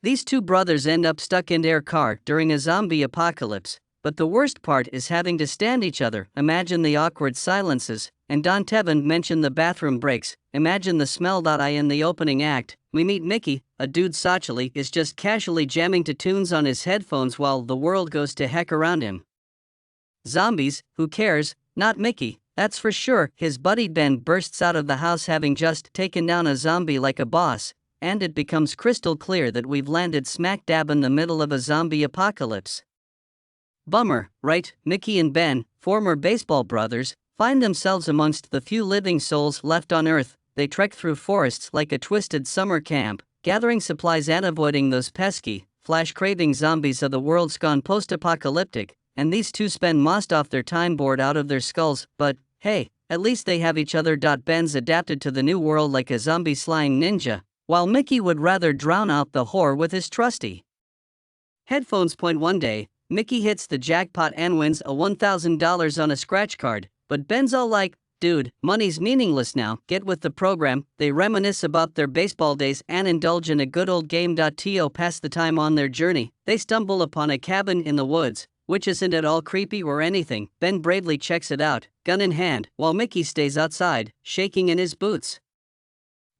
These two brothers end up stuck in their car during a zombie apocalypse, but the worst part is having to stand each other. Imagine the awkward silences, and Don Tevin mentioned the bathroom breaks. Imagine the smell. In the opening act, we meet Mickey, a dude socially is just casually jamming to tunes on his headphones while the world goes to heck around him. Zombies, who cares? Not Mickey, that's for sure. His buddy Ben bursts out of the house having just taken down a zombie like a boss, and it becomes crystal clear that we've landed smack dab in the middle of a zombie apocalypse. Bummer, right? Mickey and Ben, former baseball brothers, find themselves amongst the few living souls left on Earth. They trek through forests like a twisted summer camp, gathering supplies and avoiding those pesky, flash-craving zombies of the world's gone post-apocalyptic, and these two spend most of their time bored out of their skulls, but, hey, at least they have each other. Ben's adapted to the new world like a zombie slaying ninja, while Mickey would rather drown out the horror with his trusty headphones. One day, Mickey hits the jackpot and wins a $1,000 on a scratch card, but Ben's all like, dude, money's meaningless now, get with the program. They reminisce about their baseball days and indulge in a good old game. To pass the time on their journey, they stumble upon a cabin in the woods, which isn't at all creepy or anything. Ben bravely checks it out, gun in hand, while Mickey stays outside, shaking in his boots.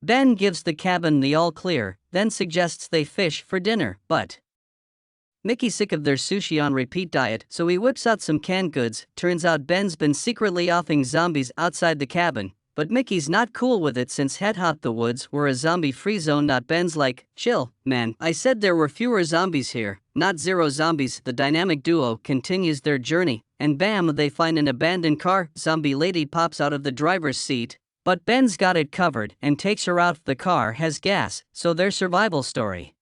Ben gives the cabin the all clear, then suggests they fish for dinner, but Mickey's sick of their sushi on repeat diet, so he whips out some canned goods. Turns out Ben's been secretly offing zombies outside the cabin, but Mickey's not cool with it since Head Hop the Woods were a zombie-free zone. Ben's like, chill, man, I said there were fewer zombies here, not zero zombies. The dynamic duo continues their journey, and bam, they find an abandoned car. Zombie lady pops out of the driver's seat, but Ben's got it covered and takes her out. The car has gas, so their survival story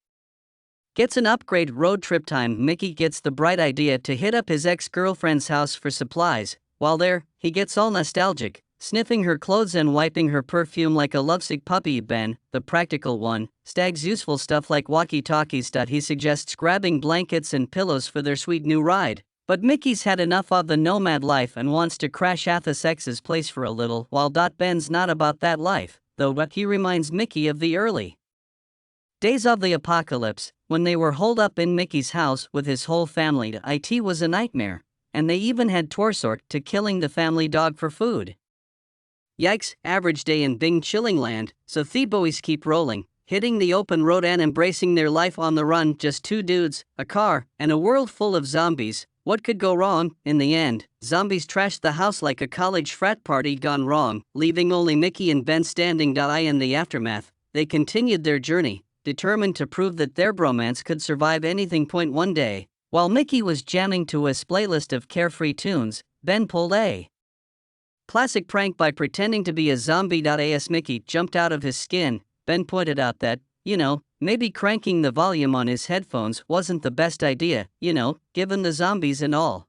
gets an upgrade. Road trip time. Mickey gets the bright idea to hit up his ex-girlfriend's house for supplies. While there, he gets all nostalgic, sniffing her clothes and wiping her perfume like a lovesick puppy. Ben, the practical one, stags useful stuff like walkie-talkies. He suggests grabbing blankets and pillows for their sweet new ride. But Mickey's had enough of the nomad life and wants to crash Athos X's place for a little while. Ben's not about that life, though, but he reminds Mickey of the early days of the apocalypse, when they were holed up in Mickey's house with his whole family. It was a nightmare, and they even had to resort to killing the family dog for food. Yikes, average day in Bing Chilling Land, so the boys keep rolling, hitting the open road and embracing their life on the run. Just two dudes, a car, and a world full of zombies. What could go wrong? In the end, zombies trashed the house like a college frat party gone wrong, leaving only Mickey and Ben standing. In the aftermath, they continued their journey, determined to prove that their bromance could survive anything. One day, while Mickey was jamming to a playlist of carefree tunes, Ben pulled a classic prank by pretending to be a zombie. As Mickey jumped out of his skin, Ben pointed out that, maybe cranking the volume on his headphones wasn't the best idea, given the zombies and all.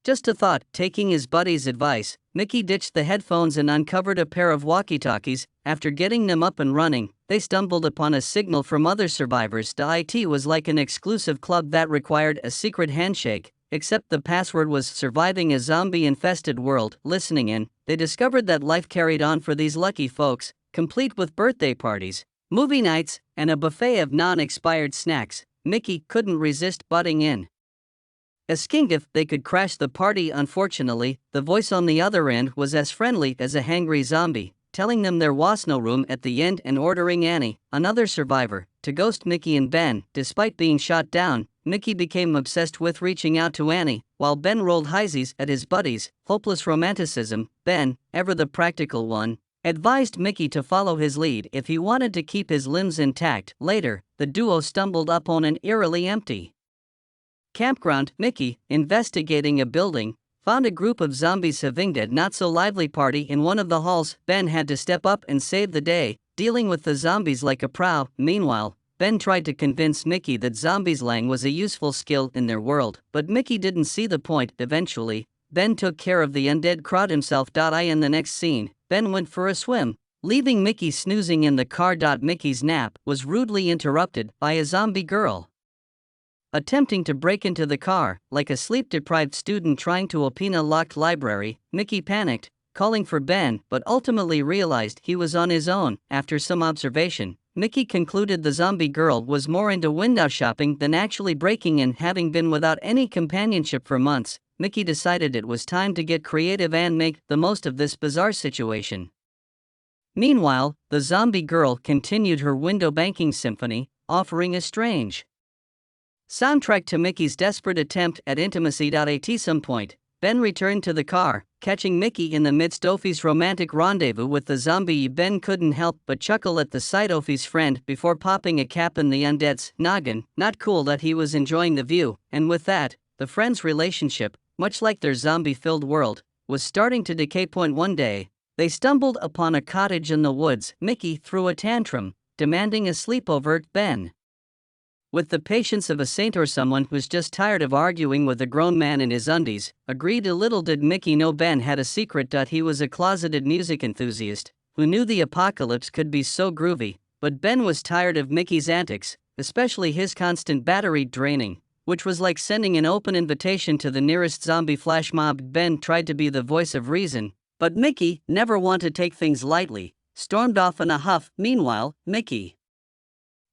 Just a thought. Taking his buddy's advice, Mickey ditched the headphones and uncovered a pair of walkie-talkies. After getting them up and running, they stumbled upon a signal from other survivors. It was like an exclusive club that required a secret handshake, except the password was surviving a zombie-infested world. Listening in, they discovered that life carried on for these lucky folks, complete with birthday parties, movie nights, and a buffet of non-expired snacks. Mickey couldn't resist butting in, asking if they could crash the party. Unfortunately, the voice on the other end was as friendly as a hangry zombie, telling them there was no room at the end and ordering Annie, another survivor, to ghost Mickey and Ben. Despite being shot down, Mickey became obsessed with reaching out to Annie, while Ben rolled highsies at his buddies. Hopeless romanticism. Ben, ever the practical one, advised Mickey to follow his lead if he wanted to keep his limbs intact. Later, the duo stumbled upon an eerily empty campground. Mickey, investigating a building, found a group of zombies having a not-so-lively party in one of the halls. Ben had to step up and save the day, dealing with the zombies like a pro. Meanwhile, Ben tried to convince Mickey that zombie slang was a useful skill in their world, but Mickey didn't see the point. Eventually, Ben took care of the undead crowd himself. In the next scene, Ben went for a swim, leaving Mickey snoozing in the car. Mickey's nap was rudely interrupted by a zombie girl attempting to break into the car. Like a sleep-deprived student trying to open a locked library, Mickey panicked, calling for Ben, but ultimately realized he was on his own. After some observation, Mickey concluded the zombie girl was more into window shopping than actually breaking in. Having been without any companionship for months, Mickey decided it was time to get creative and make the most of this bizarre situation. Meanwhile, the zombie girl continued her window banking symphony, offering a strange soundtrack to Mickey's desperate attempt at intimacy. At some point, Ben returned to the car, catching Mickey in the midst of Opie's romantic rendezvous with the zombie. Ben couldn't help but chuckle at the sight of Opie's friend before popping a cap in the Undead's noggin. Not cool that he was enjoying the view, and with that, the friends' relationship, much like their zombie-filled world, was starting to decay. One day, they stumbled upon a cottage in the woods. Mickey threw a tantrum, demanding a sleepover. Ben, with the patience of a saint or someone who's just tired of arguing with a grown man in his undies, agreed. Little did Mickey know Ben had a secret. He was a closeted music enthusiast who knew the apocalypse could be so groovy, but Ben was tired of Mickey's antics, especially his constant battery draining, which was like sending an open invitation to the nearest zombie flash mob. Ben tried to be the voice of reason, but Mickey, never one to take things lightly, stormed off in a huff. Meanwhile, Mickey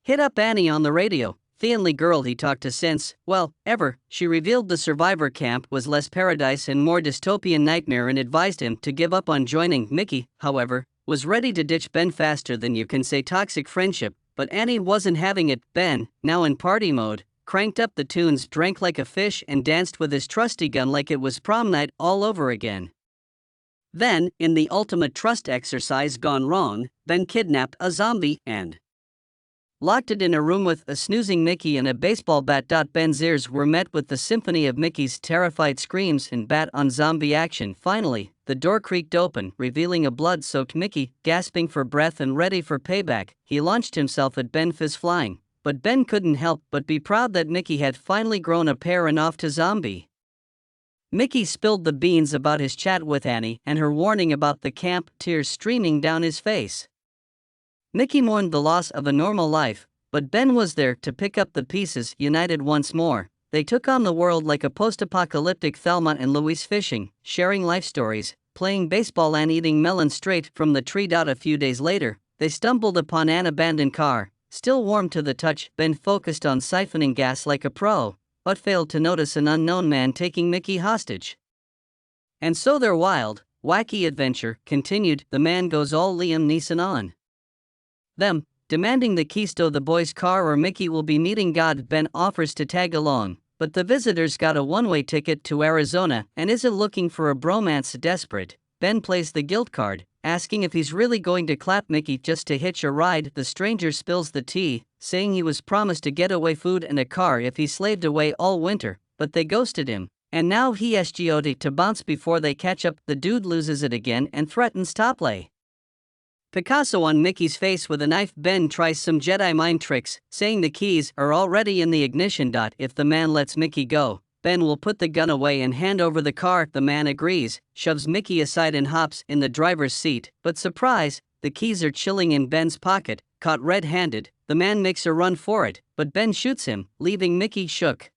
hit up Annie on the radio, the only girl he talked to since, well, ever. She revealed the survivor camp was less paradise and more dystopian nightmare and advised him to give up on joining. Mickey, however, was ready to ditch Ben faster than you can say toxic friendship, but Annie wasn't having it. Ben, now in party mode, cranked up the tunes, drank like a fish, and danced with his trusty gun like it was prom night all over again. Then, in the ultimate trust exercise gone wrong, Ben kidnapped a zombie and locked it in a room with a snoozing Mickey and a baseball bat. Ben's ears were met with the symphony of Mickey's terrified screams and bat-on-zombie action. Finally, the door creaked open, revealing a blood-soaked Mickey, gasping for breath and ready for payback. He launched himself at Ben, fizz flying, but Ben couldn't help but be proud that Mickey had finally grown a pair and off to zombie. Mickey spilled the beans about his chat with Annie and her warning about the camp, tears streaming down his face. Mickey mourned the loss of a normal life, but Ben was there to pick up the pieces. United once more, they took on the world like a post-apocalyptic Thelma and Louise, fishing, sharing life stories, playing baseball and eating melon straight from the tree. A few days later, they stumbled upon an abandoned car, still warm to the touch. Ben focused on siphoning gas like a pro, but failed to notice an unknown man taking Mickey hostage. And so their wild, wacky adventure continued. The man goes all Liam Neeson on them, demanding the keys to the boy's car or Mickey will be meeting God. Ben offers to tag along, but the visitors got a one-way ticket to Arizona and isn't looking for a bromance. Desperate, Ben plays the guilt card, asking if he's really going to clap Mickey just to hitch a ride. The stranger spills the tea, saying he was promised a getaway, food and a car if he slaved away all winter, but they ghosted him, and now he has got to bounce before they catch up. The dude loses it again and threatens to play Picasso on Mickey's face with a knife. Ben tries some Jedi mind tricks, saying the keys are already in the ignition. If the man lets Mickey go, Ben will put the gun away and hand over the car. The man agrees, shoves Mickey aside and hops in the driver's seat, but surprise, the keys are chilling in Ben's pocket. Caught red-handed, the man makes a run for it, but Ben shoots him, leaving Mickey shook.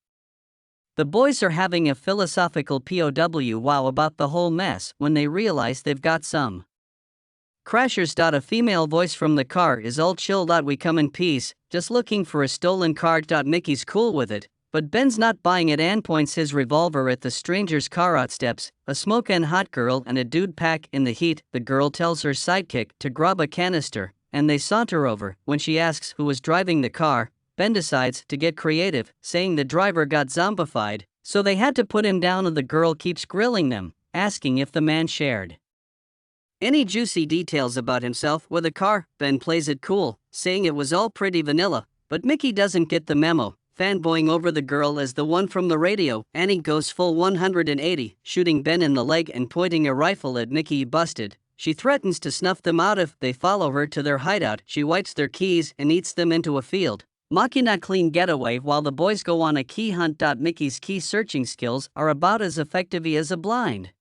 The boys are having a philosophical powwow about the whole mess when they realize they've got some crashers. A female voice from the car is all chilled out. We come in peace, just looking for a stolen car. Mickey's cool with it, but Ben's not buying it and points his revolver at the stranger's car. Outsteps a smoke-and hot girl and a dude pack in the heat. The girl tells her sidekick to grab a canister, and they saunter over. When she asks who was driving the car, Ben decides to get creative, saying the driver got zombified, so they had to put him down. And the girl keeps grilling them, asking if the man shared any juicy details about himself with a car. Ben plays it cool, saying it was all pretty vanilla, but Mickey doesn't get the memo, fanboying over the girl as the one from the radio. Annie goes full 180, shooting Ben in the leg and pointing a rifle at Mickey. Busted, she threatens to snuff them out if they follow her to their hideout. She wipes their keys and eats them into a field, mocking a clean getaway while the boys go on a key hunt. Mickey's key searching skills are about as effective as a blind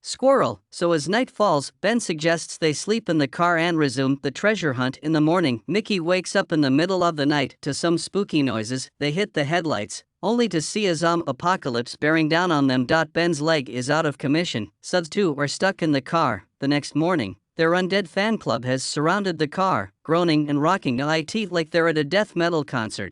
squirrel, so as night falls, Ben suggests they sleep in the car and resume the treasure hunt in the morning. Mickey wakes up in the middle of the night to some spooky noises. They hit the headlights, only to see a zombie apocalypse bearing down on them. Ben's leg is out of commission. Subs 2 are stuck in the car. The next morning, Their Undead fan club has surrounded the car, groaning and rocking it like they're at a death metal concert.